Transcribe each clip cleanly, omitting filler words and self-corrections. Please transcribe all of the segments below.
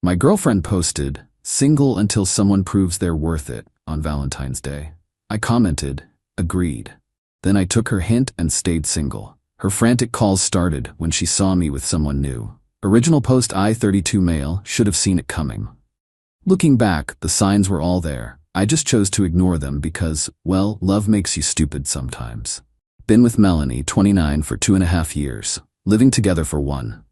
My girlfriend posted, "Single until someone proves they're worth it," on Valentine's Day. I commented, "Agreed." Then I took her hint and stayed single. Her frantic calls started when she saw me with someone new. Original post: I 32 male, should have seen it coming. Looking back, the signs were all there. I just chose to ignore them because, well, love makes you stupid sometimes. Been with Melanie, 29, for 2.5 years, living together for 1.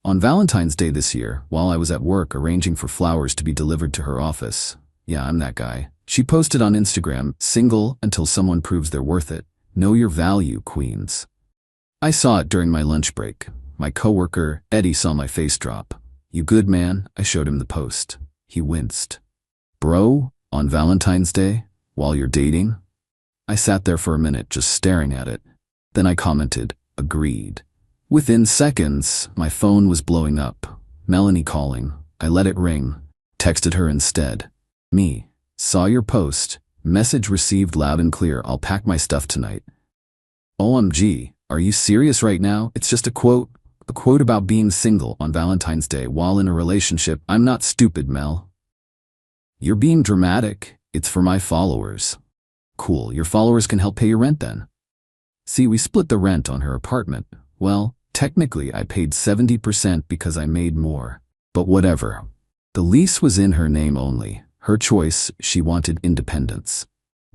On Valentine's Day this year, while I was at work arranging for flowers to be delivered to her office, yeah, I'm that guy, she posted on Instagram, "Single until someone proves they're worth it. Know your value, queens." I saw it during my lunch break. My coworker, Eddie, saw my face drop. "You good, man?" I showed him the post. He winced. "Bro, on Valentine's Day, while you're dating?" I sat there for a minute just staring at it. Then I commented, "Agreed." Within seconds, my phone was blowing up. Melanie calling. I let it ring. Texted her instead. "Me. Saw your post. Message received loud and clear. I'll pack my stuff tonight." OMG, are you serious right now? It's just a quote. A quote about being single on Valentine's Day while in a relationship. I'm not stupid, Mel. You're being dramatic. It's for my followers. Cool, your followers can help pay your rent then. See, we split the rent on her apartment. Well, technically I paid 70% because I made more. But whatever. The lease was in her name only. Her choice, she wanted independence.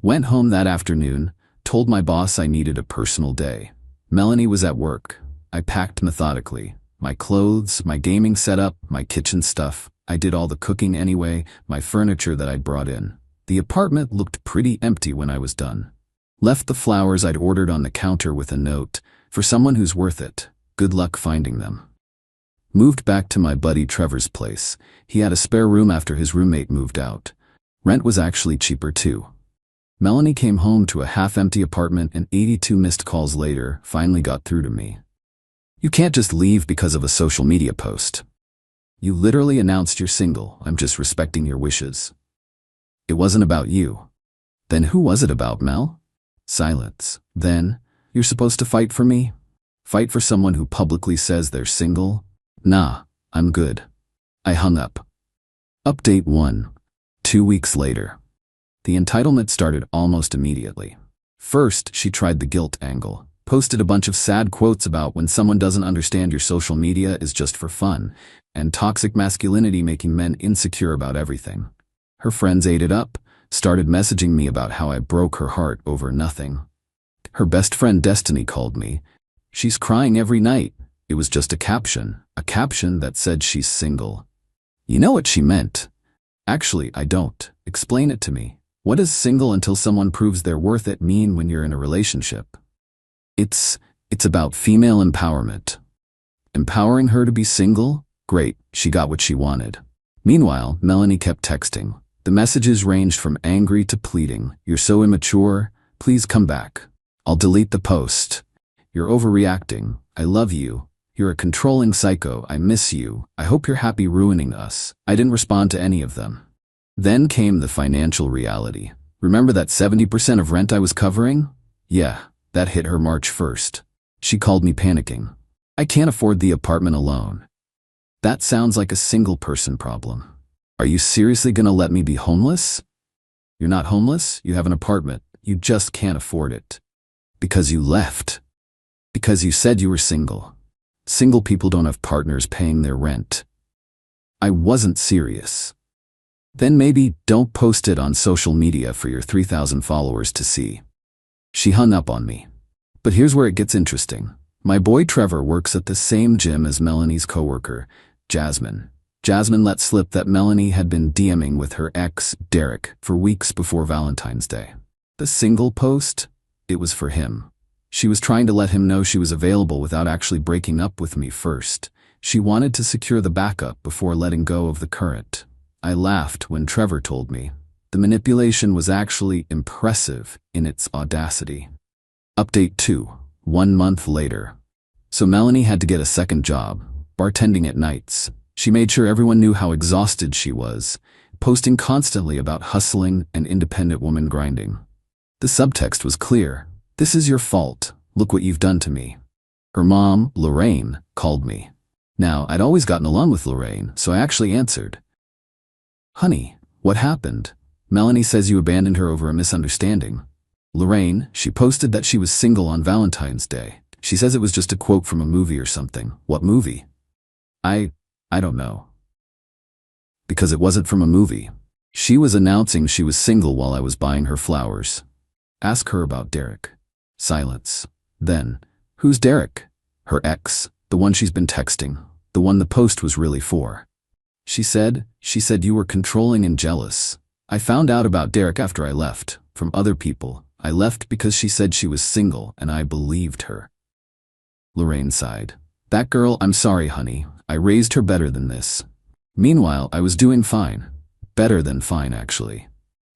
Went home that afternoon, told my boss I needed a personal day. Melanie was at work. I packed methodically. My clothes, my gaming setup, my kitchen stuff. I did all the cooking anyway, my furniture that I'd brought in. The apartment looked pretty empty when I was done. Left the flowers I'd ordered on the counter with a note, "For someone who's worth it. Good luck finding them." Moved back to my buddy Trevor's place. He had a spare room after his roommate moved out. Rent was actually cheaper too. Melanie came home to a half-empty apartment and 82 missed calls later finally got through to me. You can't just leave because of a social media post. You literally announced you're single. I'm just respecting your wishes. It wasn't about you. Then who was it about, Mel? Silence. Then, you're supposed to fight for me? Fight for someone who publicly says they're single? Nah, I'm good. I hung up. Update 1. 2 weeks later. The entitlement started almost immediately. First, she tried the guilt angle. Posted a bunch of sad quotes about when someone doesn't understand your social media is just for fun, and toxic masculinity making men insecure about everything. Her friends ate it up, started messaging me about how I broke her heart over nothing. Her best friend Destiny called me. She's crying every night. It was just a caption that said she's single. You know what she meant? Actually, I don't. Explain it to me. What does single until someone proves they're worth it mean when you're in a relationship? It's about female empowerment. Empowering her to be single? Great, she got what she wanted. Meanwhile, Melanie kept texting. The messages ranged from angry to pleading. "You're so immature. Please come back. I'll delete the post. You're overreacting. I love you. You're a controlling psycho. I miss you. I hope you're happy ruining us." I didn't respond to any of them. Then came the financial reality. Remember that 70% of rent I was covering? Yeah, that hit her March 1st. She called me panicking. "I can't afford the apartment alone." That sounds like a single person problem. Are you seriously gonna let me be homeless? You're not homeless, you have an apartment. You just can't afford it. Because you left. Because you said you were single. Single people don't have partners paying their rent. I wasn't serious. Then maybe don't post it on social media for your 3,000 followers to see. She hung up on me. But here's where it gets interesting. My boy Trevor works at the same gym as Melanie's coworker, Jasmine. Jasmine let slip that Melanie had been DMing with her ex, Derek, for weeks before Valentine's Day. The single post? It was for him. She was trying to let him know she was available without actually breaking up with me first. She wanted to secure the backup before letting go of the current. I laughed when Trevor told me. The manipulation was actually impressive in its audacity. Update 2. 1 month later. So Melanie had to get a second job, bartending at nights. She made sure everyone knew how exhausted she was, posting constantly about hustling and independent woman grinding. The subtext was clear. "This is your fault. Look what you've done to me." Her mom, Lorraine, called me. Now, I'd always gotten along with Lorraine, so I actually answered. Honey, what happened? Melanie says you abandoned her over a misunderstanding. Lorraine, she posted that she was single on Valentine's Day. She says it was just a quote from a movie or something. What movie? I don't know. Because it wasn't from a movie. She was announcing she was single while I was buying her flowers. Ask her about Derek. Silence. Then, who's Derek? Her ex, the one she's been texting, the one the post was really for. She said you were controlling and jealous. I found out about Derek after I left, from other people. I left because she said she was single and I believed her. Lorraine sighed. That girl, I'm sorry, honey. I raised her better than this. Meanwhile, I was doing fine. Better than fine, actually.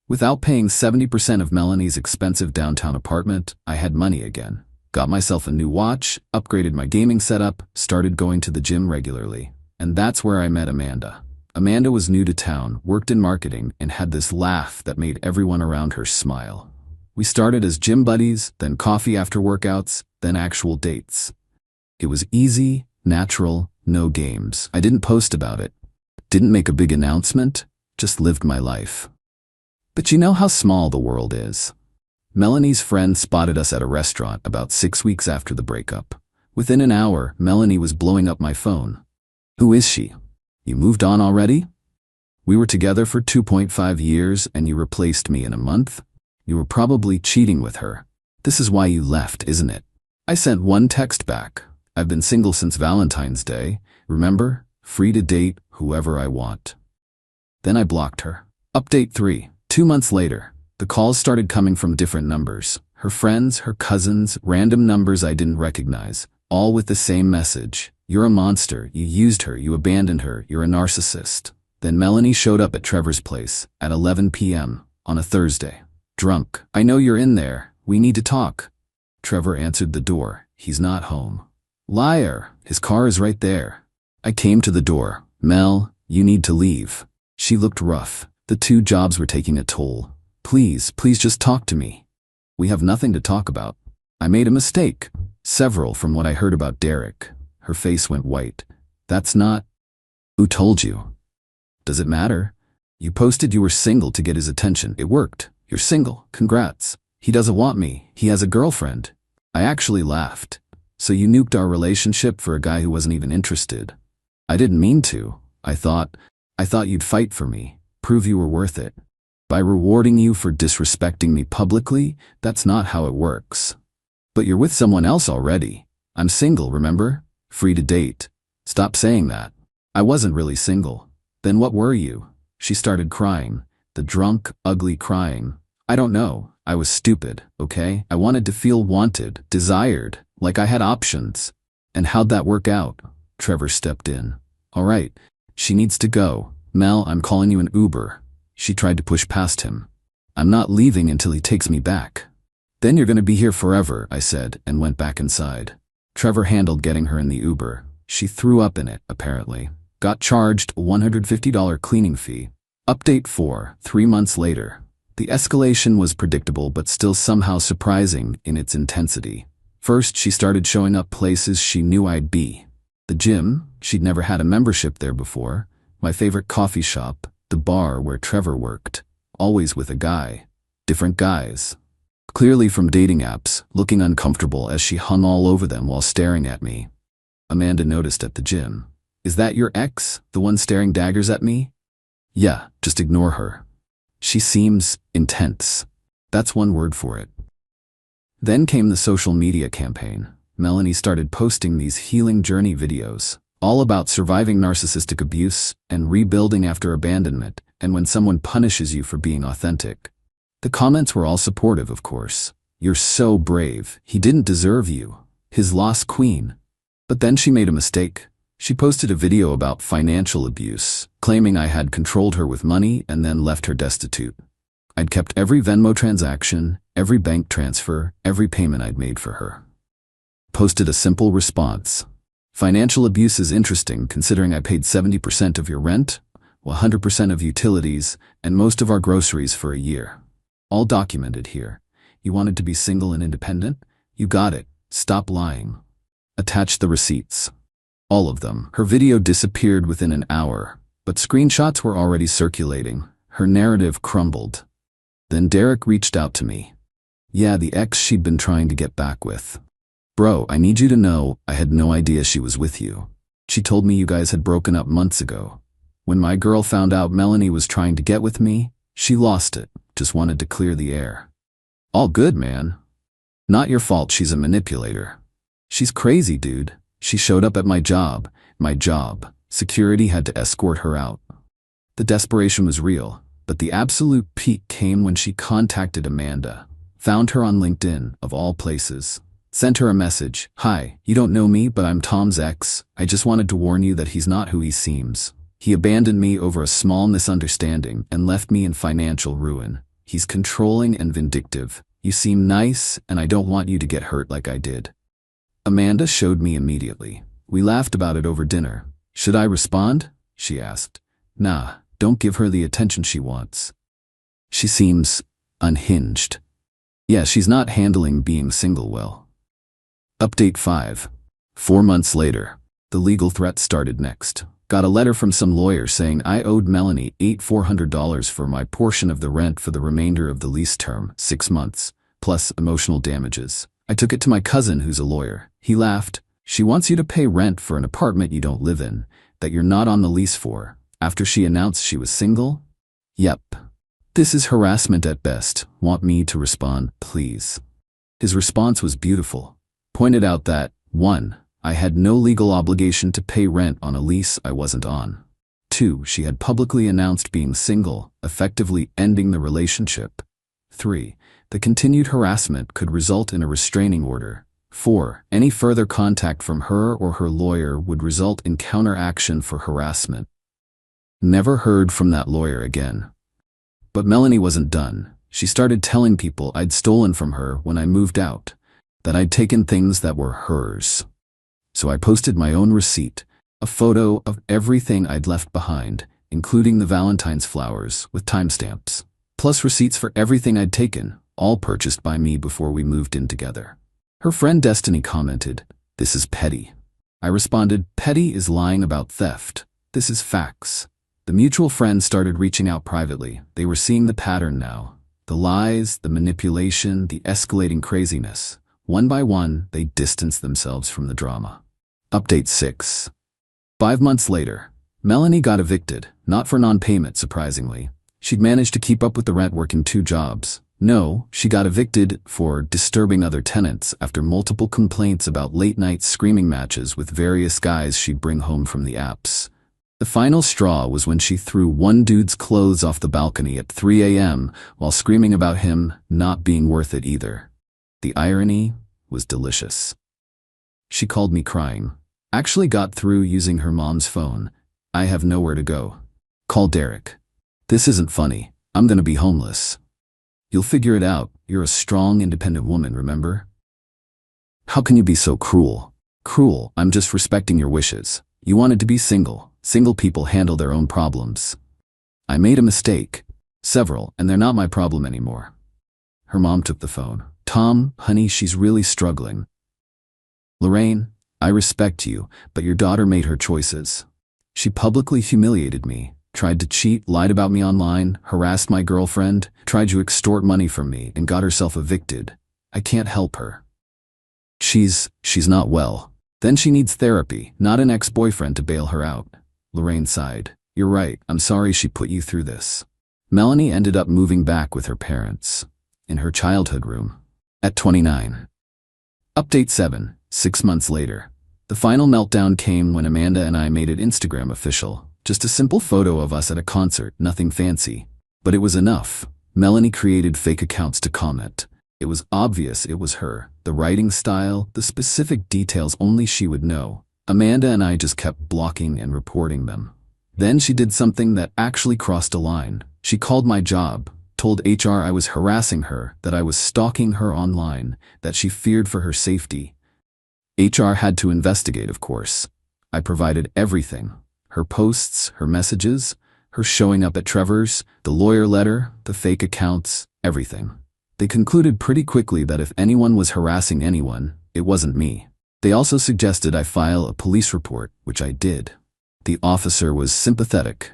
Without paying 70% of Melanie's expensive downtown apartment, I had money again. Got myself a new watch, upgraded my gaming setup, started going to the gym regularly. And that's where I met Amanda. Amanda was new to town, worked in marketing, and had this laugh that made everyone around her smile. We started as gym buddies, then coffee after workouts, then actual dates. It was easy, natural, no games. I didn't post about it. Didn't make a big announcement, just lived my life. But you know how small the world is. Melanie's friend spotted us at a restaurant about 6 weeks after the breakup. Within an hour, Melanie was blowing up my phone. Who is she? You moved on already? We were together for 2.5 years and you replaced me in a month? You were probably cheating with her. This is why you left, isn't it? I sent one text back. I've been single since Valentine's Day. Remember? Free to date whoever I want. Then I blocked her. Update 3. 2 months later, the calls started coming from different numbers. Her friends, her cousins, random numbers I didn't recognize, all with the same message. You're a monster, you used her, you abandoned her, you're a narcissist. Then Melanie showed up at Trevor's place at 11 p.m. on a Thursday. Drunk. I know you're in there. We need to talk. Trevor answered the door. He's not home. Liar. His car is right there. I came to the door. Mel, you need to leave. She looked rough. The 2 jobs were taking a toll. Please just talk to me. We have nothing to talk about. I made a mistake. Several from what I heard about Derek. Her face went white. That's not... Who told you? Does it matter? You posted you were single to get his attention. It worked. You're single. Congrats. He doesn't want me. He has a girlfriend. I actually laughed. So you nuked our relationship for a guy who wasn't even interested. I didn't mean to. I thought you'd fight for me. Prove you were worth it. By rewarding you for disrespecting me publicly, that's not how it works. But you're with someone else already. I'm single, remember? Free to date. Stop saying that. I wasn't really single. Then what were you? She started crying. The drunk, ugly crying. I don't know. I was stupid, okay? I wanted to feel wanted, desired, like I had options. And how'd that work out? Trevor stepped in. All right. She needs to go. Mel, I'm calling you an Uber. She tried to push past him. I'm not leaving until he takes me back. Then you're going to be here forever, I said, and went back inside. Trevor handled getting her in the Uber. She threw up in it, apparently. Got charged a $150 cleaning fee. Update 4, 3 months later. The escalation was predictable but still somehow surprising in its intensity. First, she started showing up places she knew I'd be. The gym, she'd never had a membership there before. My favorite coffee shop, the bar where Trevor worked. Always with a guy. Different guys. Clearly from dating apps, looking uncomfortable as she hung all over them while staring at me. Amanda noticed at the gym. Is that your ex, the one staring daggers at me? Yeah, just ignore her. She seems intense. That's one word for it. Then came the social media campaign. Melanie started posting these healing journey videos, all about surviving narcissistic abuse and rebuilding after abandonment and when someone punishes you for being authentic. The comments were all supportive, of course. You're so brave. He didn't deserve you. His lost queen. But then she made a mistake. She posted a video about financial abuse, claiming I had controlled her with money and then left her destitute. I'd kept every Venmo transaction, every bank transfer, every payment I'd made for her. Posted a simple response. Financial abuse is interesting considering I paid 70% of your rent, 100% of utilities, and most of our groceries for a year. All documented here. You wanted to be single and independent? You got it. Stop lying. Attach the receipts. All of them. Her video disappeared within an hour, but screenshots were already circulating. Her narrative crumbled. Then Derek reached out to me. Yeah, the ex she'd been trying to get back with. Bro, I need you to know, I had no idea she was with you. She told me you guys had broken up months ago. When my girl found out Melanie was trying to get with me, she lost it, just wanted to clear the air. All good, man. Not your fault she's a manipulator. She's crazy, dude. She showed up at my job. Security had to escort her out. The desperation was real, but the absolute peak came when she contacted Amanda. Found her on LinkedIn, of all places. Sent her a message. Hi, you don't know me, but I'm Tom's ex. I just wanted to warn you that he's not who he seems. He abandoned me over a small misunderstanding and left me in financial ruin. He's controlling and vindictive. You seem nice, and I don't want you to get hurt like I did. Amanda showed me immediately. We laughed about it over dinner. Should I respond? She asked. Nah, don't give her the attention she wants. She seems unhinged. Yeah, she's not handling being single well. Update 5. 4 months later. The legal threat started next. Got a letter from some lawyer saying I owed Melanie $400 for my portion of the rent for the remainder of the lease term, 6 months, plus emotional damages. I took it to my cousin who's a lawyer. He laughed. She wants you to pay rent for an apartment you don't live in, that you're not on the lease for, after she announced she was single? Yep. This is harassment at best. Want me to respond, please? His response was beautiful. Pointed out that, 1. I had no legal obligation to pay rent on a lease I wasn't on. 2. She had publicly announced being single, effectively ending the relationship. 3. The continued harassment could result in a restraining order. 4. Any further contact from her or her lawyer would result in counteraction for harassment. Never heard from that lawyer again. But Melanie wasn't done. She started telling people I'd stolen from her when I moved out, that I'd taken things that were hers. So I posted my own receipt, a photo of everything I'd left behind, including the Valentine's flowers with timestamps, plus receipts for everything I'd taken, all purchased by me before we moved in together. Her friend Destiny commented, "This is petty." I responded, "Petty is lying about theft. This is facts." The mutual friends started reaching out privately. They were seeing the pattern now. The lies, the manipulation, the escalating craziness. One by one, they distanced themselves from the drama. Update 6. 5 months later, Melanie got evicted, not for non-payment, surprisingly. She'd managed to keep up with the rent working 2 jobs. No, she got evicted for disturbing other tenants after multiple complaints about late-night screaming matches with various guys she'd bring home from the apps. The final straw was when she threw one dude's clothes off the balcony at 3 a.m. while screaming about him not being worth it either. The irony was delicious. She called me crying. Actually got through using her mom's phone. I have nowhere to go. Call Derek. This isn't funny. I'm gonna be homeless. You'll figure it out. You're a strong, independent woman, remember? How can you be so cruel? Cruel, I'm just respecting your wishes. You wanted to be single. Single people handle their own problems. I made a mistake. Several, and they're not my problem anymore. Her mom took the phone. Tom, honey, she's really struggling. Lorraine, I respect you, but your daughter made her choices. She publicly humiliated me, tried to cheat, lied about me online, harassed my girlfriend, tried to extort money from me, and got herself evicted. I can't help her. She's not well. Then she needs therapy, not an ex-boyfriend to bail her out. Lorraine sighed. You're right, I'm sorry she put you through this. Melanie ended up moving back with her parents, in her childhood room, at 29. Update 7. 6 months later. The final meltdown came when Amanda and I made it Instagram official. Just a simple photo of us at a concert, nothing fancy. But it was enough. Melanie created fake accounts to comment. It was obvious it was her. The writing style, the specific details only she would know. Amanda and I just kept blocking and reporting them. Then she did something that actually crossed a line. She called my job, told HR I was harassing her, that I was stalking her online, that she feared for her safety. HR had to investigate, of course. I provided everything. Her posts, her messages, her showing up at Trevor's, the lawyer letter, the fake accounts, everything. They concluded pretty quickly that if anyone was harassing anyone, it wasn't me. They also suggested I file a police report, which I did. The officer was sympathetic.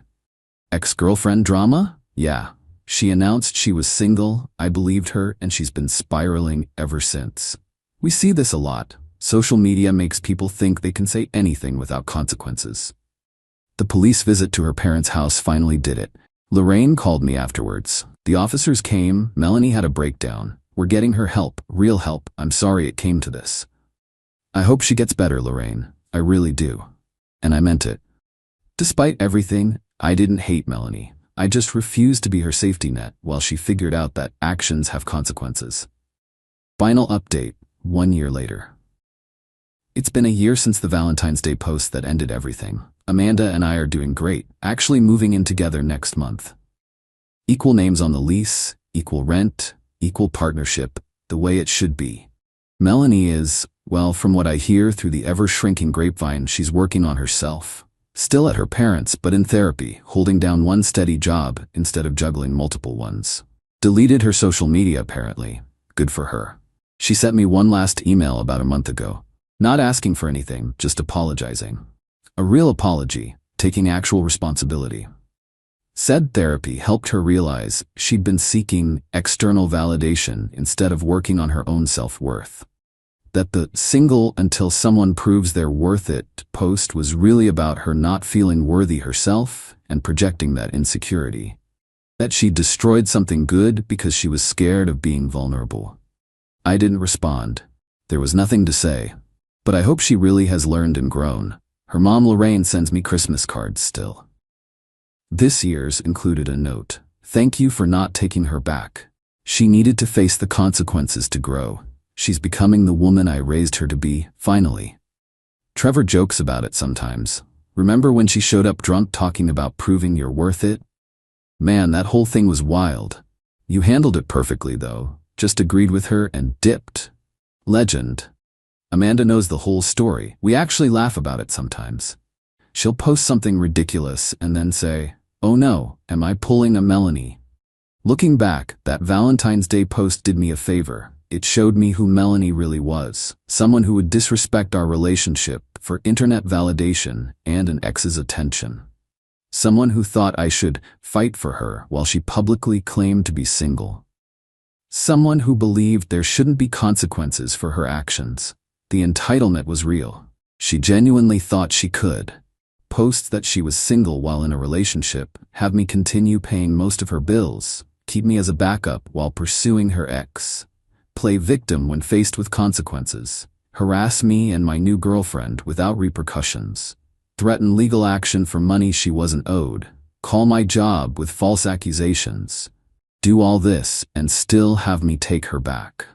Ex-girlfriend drama? Yeah. She announced she was single, I believed her, and she's been spiraling ever since. We see this a lot. Social media makes people think they can say anything without consequences. The police visit to her parents' house finally did it. Lorraine called me afterwards. The officers came, Melanie had a breakdown. We're getting her help, real help. I'm sorry it came to this. I hope she gets better, Lorraine. I really do. And I meant it. Despite everything, I didn't hate Melanie. I just refused to be her safety net while she figured out that actions have consequences. Final update, 1 year later. It's been a year since the Valentine's Day post that ended everything. Amanda and I are doing great, actually moving in together next month. Equal names on the lease, equal rent, equal partnership, the way it should be. Melanie is, well, from what I hear through the ever-shrinking grapevine, she's working on herself. Still at her parents', but in therapy, holding down one steady job instead of juggling multiple ones. Deleted her social media apparently. Good for her. She sent me one last email about a month ago. Not asking for anything, just apologizing. A real apology, taking actual responsibility. Said therapy helped her realize she'd been seeking external validation instead of working on her own self-worth. That the "single until someone proves they're worth it" post was really about her not feeling worthy herself and projecting that insecurity. That she destroyed something good because she was scared of being vulnerable. I didn't respond. There was nothing to say. But I hope she really has learned and grown. Her mom Lorraine sends me Christmas cards still. This year's included a note. Thank you for not taking her back. She needed to face the consequences to grow. She's becoming the woman I raised her to be, finally. Trevor jokes about it sometimes. Remember when she showed up drunk talking about proving you're worth it? Man, that whole thing was wild. You handled it perfectly though. Just agreed with her and dipped. Legend. Amanda knows the whole story. We actually laugh about it sometimes. She'll post something ridiculous and then say, "Oh no, am I pulling a Melanie?" Looking back, that Valentine's Day post did me a favor. It showed me who Melanie really was. Someone who would disrespect our relationship for internet validation and an ex's attention. Someone who thought I should fight for her while she publicly claimed to be single. Someone who believed there shouldn't be consequences for her actions. The entitlement was real. She genuinely thought she could. Posts that she was single while in a relationship, have me continue paying most of her bills, keep me as a backup while pursuing her ex, play victim when faced with consequences, harass me and my new girlfriend without repercussions, threaten legal action for money she wasn't owed, call my job with false accusations, do all this and still have me take her back.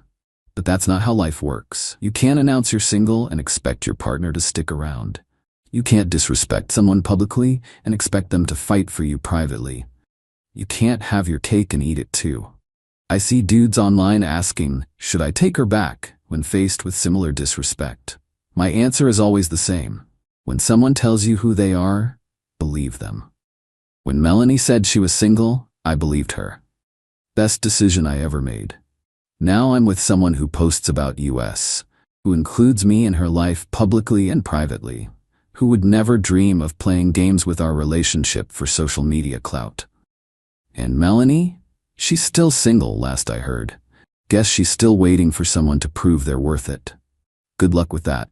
But that's not how life works. You can't announce you're single and expect your partner to stick around. You can't disrespect someone publicly and expect them to fight for you privately. You can't have your cake and eat it too. I see dudes online asking, should I take her back, when faced with similar disrespect. My answer is always the same. When someone tells you who they are, believe them. When Melanie said she was single, I believed her. Best decision I ever made. Now I'm with someone who posts about us, who includes me in her life publicly and privately, who would never dream of playing games with our relationship for social media clout. And Melanie? She's still single, last I heard. Guess she's still waiting for someone to prove they're worth it. Good luck with that.